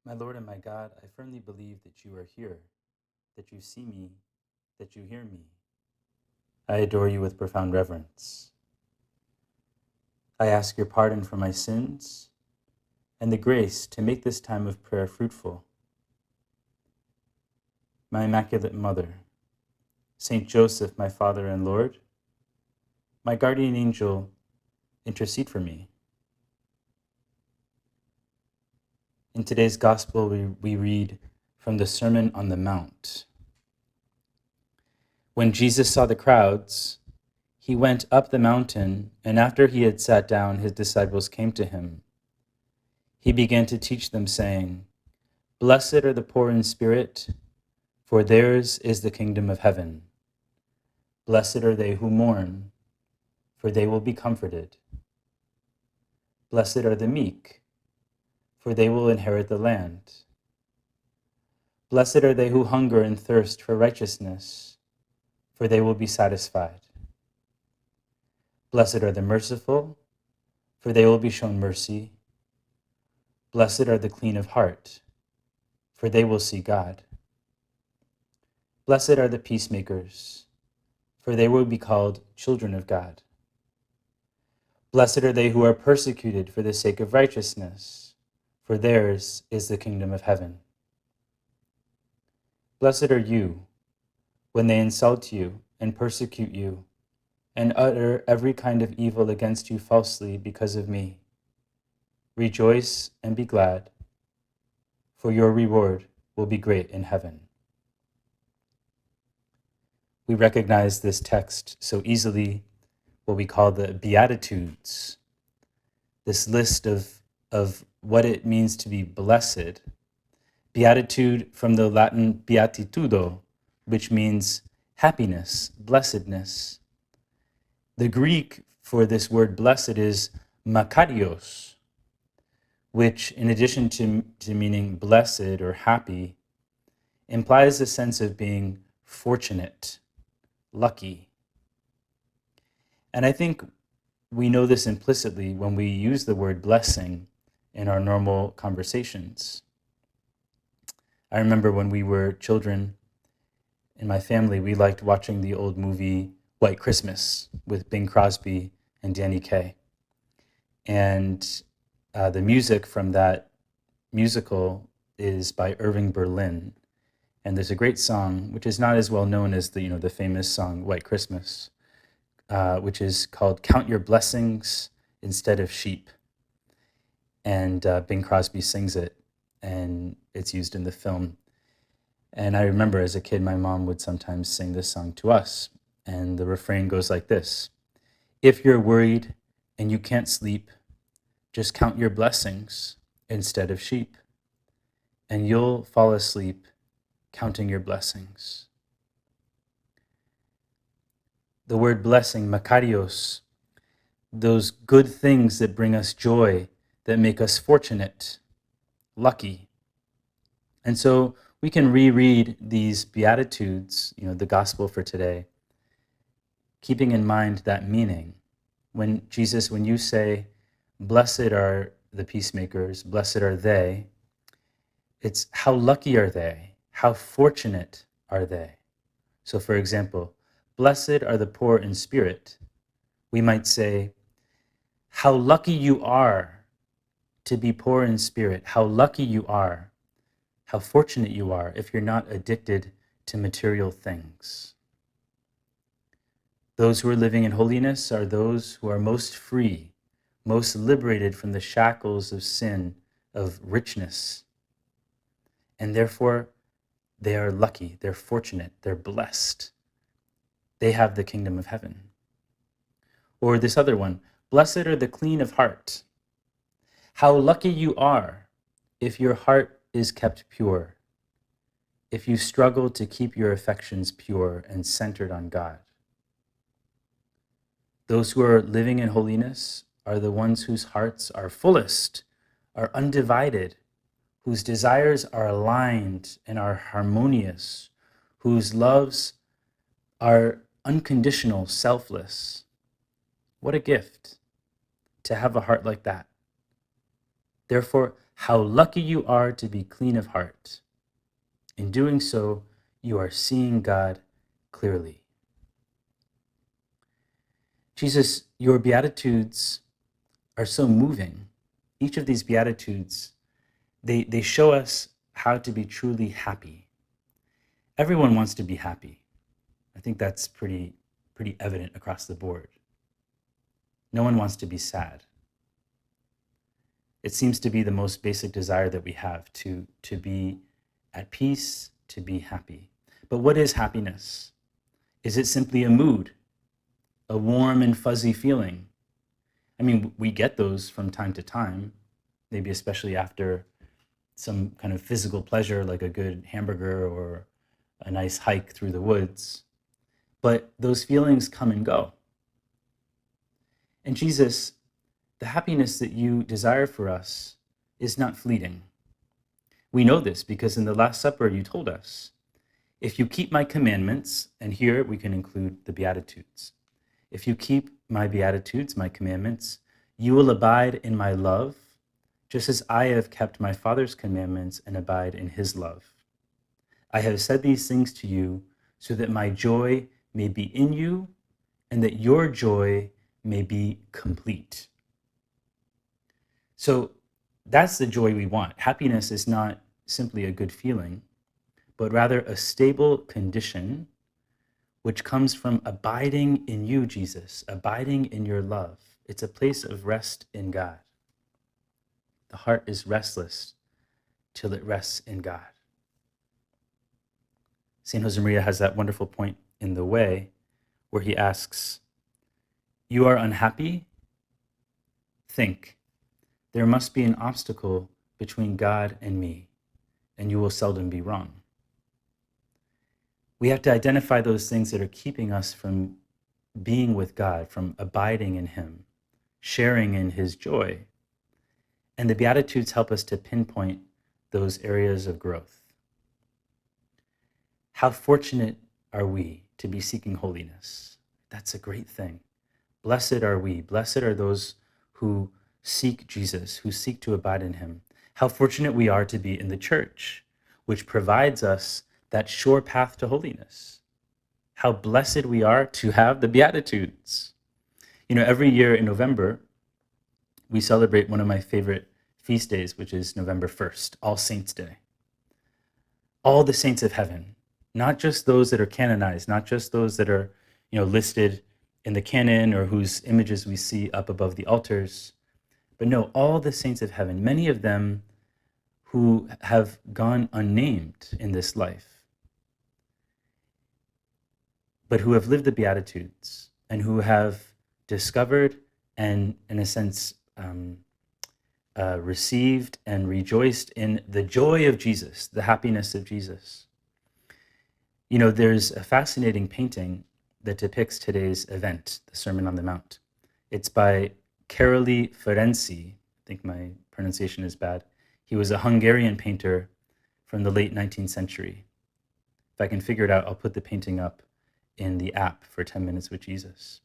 My Lord and my God, I firmly believe that you are here, that you see me, that you hear me. I adore you with profound reverence. I ask your pardon for my sins and the grace to make this time of prayer fruitful. My Immaculate Mother, Saint Joseph, my Father and Lord, my guardian angel, intercede for me. In today's Gospel, we read from the Sermon on the Mount. When Jesus saw the crowds, he went up the mountain, and after he had sat down, his disciples came to him. He began to teach them, saying, "Blessed are the poor in spirit, for theirs is the kingdom of heaven. Blessed are they who mourn, for they will be comforted. Blessed are the meek, for they will inherit the land. Blessed are they who hunger and thirst for righteousness, for they will be satisfied. Blessed are the merciful, for they will be shown mercy. Blessed are the clean of heart, for they will see God. Blessed are the peacemakers, for they will be called children of God. Blessed are they who are persecuted for the sake of righteousness, for theirs is the kingdom of heaven. Blessed are you when they insult you and persecute you and utter every kind of evil against you falsely because of me. Rejoice and be glad, for your reward will be great in heaven." We recognize this text so easily, what we call the Beatitudes, this list of what it means to be blessed. Beatitude from the Latin beatitudo, which means happiness, blessedness. The Greek for this word blessed is makarios, which in addition to meaning blessed or happy, implies a sense of being fortunate, lucky. And I think we know this implicitly when we use the word blessing in our normal conversations. I remember when we were children in my family, we liked watching the old movie White Christmas with Bing Crosby and Danny Kaye. And the music from that musical is by Irving Berlin. And there's a great song, which is not as well known as the famous song White Christmas, which is called "Count Your Blessings Instead of Sheep." And Bing Crosby sings it, and it's used in the film. And I remember as a kid, my mom would sometimes sing this song to us. And the refrain goes like this: "If you're worried and you can't sleep, just count your blessings instead of sheep, and you'll fall asleep counting your blessings." The word blessing, makarios, those good things that bring us joy, that make us fortunate, lucky. And so we can reread these Beatitudes, the gospel for today, keeping in mind that meaning. When you say, "Blessed are the peacemakers, blessed are they," it's how lucky are they? How fortunate are they? So for example, "Blessed are the poor in spirit." We might say, how lucky you are to be poor in spirit. How lucky you are. How fortunate you are if you're not addicted to material things. Those who are living in holiness are those who are most free, most liberated from the shackles of sin, of richness. And therefore, they are lucky, they're fortunate, they're blessed. They have the kingdom of heaven. Or this other one, "Blessed are the clean of heart." How lucky you are if your heart is kept pure, if you struggle to keep your affections pure and centered on God. Those who are living in holiness are the ones whose hearts are fullest, are undivided, whose desires are aligned and are harmonious, whose loves are unconditional, selfless. What a gift to have a heart like that. Therefore, How lucky you are to be clean of heart. In doing so, you are seeing God clearly. Jesus, your Beatitudes are so moving. Each of these Beatitudes, they show us how to be truly happy. Everyone wants to be happy. I think that's pretty evident across the board. No one wants to be sad. It seems to be the most basic desire that we have, to be at peace, to be happy. But what is happiness? Is it simply a mood, a warm and fuzzy feeling? I mean, we get those from time to time, maybe especially after some kind of physical pleasure like a good hamburger or a nice hike through the woods. But those feelings come and go. And Jesus, the happiness that you desire for us is not fleeting. We know this because in the Last Supper you told us, if you keep my commandments, and here we can include the Beatitudes, if you keep my Beatitudes, my commandments, you will abide in my love, just as I have kept my Father's commandments and abide in his love. I have said these things to you so that my joy may be in you and that your joy may be complete. So that's the joy we want. Happiness is not simply a good feeling, but rather a stable condition which comes from abiding in you, Jesus, abiding in your love. It's a place of rest in God. The heart is restless till it rests in God. St. Josemaria has that wonderful point in The Way where he asks, you are unhappy? Think, there must be an obstacle between God and me, and you will seldom be wrong. We have to identify those things that are keeping us from being with God, from abiding in him, sharing in his joy. And the Beatitudes help us to pinpoint those areas of growth. How fortunate are we to be seeking holiness? That's a great thing. Blessed are we. Blessed are those who seek Jesus, who seek to abide in him. How fortunate we are to be in the church, which provides us that sure path to holiness. How blessed we are to have the Beatitudes. You know, every year in November, we celebrate one of my favorite feast days, which is November 1st, All Saints' Day. All the saints of heaven, not just those that are canonized, not just those that are, listed in the canon or whose images we see up above the altars, but no, all the saints of heaven, many of them who have gone unnamed in this life, but who have lived the Beatitudes and who have discovered and, in a sense, received and rejoiced in the joy of Jesus, the happiness of Jesus. You know, there's a fascinating painting that depicts today's event, the Sermon on the Mount. It's by Karoli Ferenczy. I think my pronunciation is bad. He was a Hungarian painter from the late 19th century. If I can figure it out, I'll put the painting up in the app for 10 Minutes with Jesus.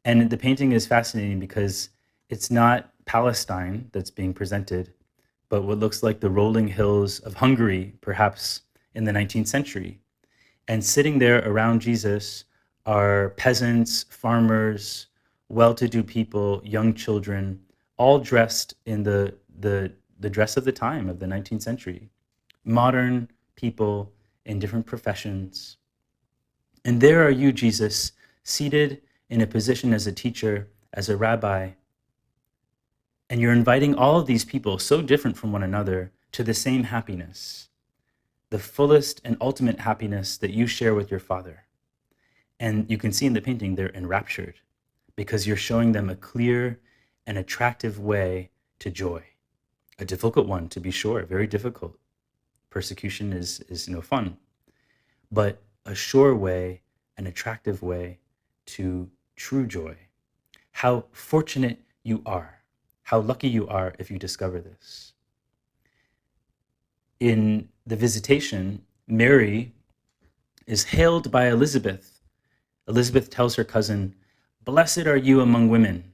And the painting is fascinating because it's not Palestine that's being presented, but what looks like the rolling hills of Hungary, perhaps in the 19th century. And sitting there around Jesus are peasants, farmers, well-to-do people, young children, all dressed in the dress of the time of the 19th century. Modern people in different professions. And there are you, Jesus, seated in a position as a teacher, as a rabbi, and you're inviting all of these people, so different from one another, to the same happiness, the fullest and ultimate happiness that you share with your Father. And you can see in the painting, they're enraptured because you're showing them a clear and attractive way to joy. A difficult one, to be sure, very difficult. Persecution is no fun, but a sure way, an attractive way to true joy. How fortunate you are. How lucky you are if you discover this. In the Visitation, Mary is hailed by Elizabeth. Elizabeth tells her cousin, "Blessed are you among women.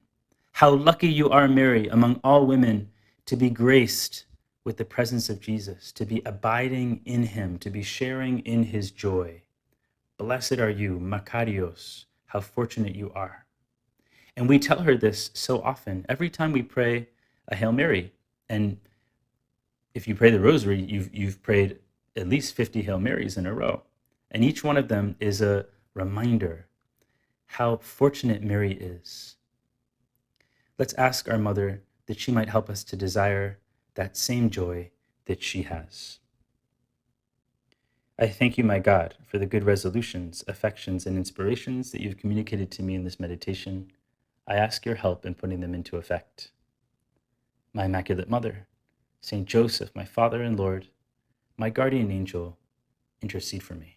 How lucky you are, Mary, among all women, to be graced with the presence of Jesus, to be abiding in him, to be sharing in his joy. Blessed are you, Makarios, how fortunate you are. And we tell her this so often, every time we pray a Hail Mary. And if you pray the rosary, you've prayed at least 50 Hail Marys in a row. And each one of them is a reminder how fortunate Mary is. Let's ask our mother that she might help us to desire that same joy that she has. I thank you, my God, for the good resolutions, affections, and inspirations that you've communicated to me in this meditation. I ask your help in putting them into effect. My Immaculate Mother, Saint Joseph, my Father and Lord, my guardian angel, intercede for me.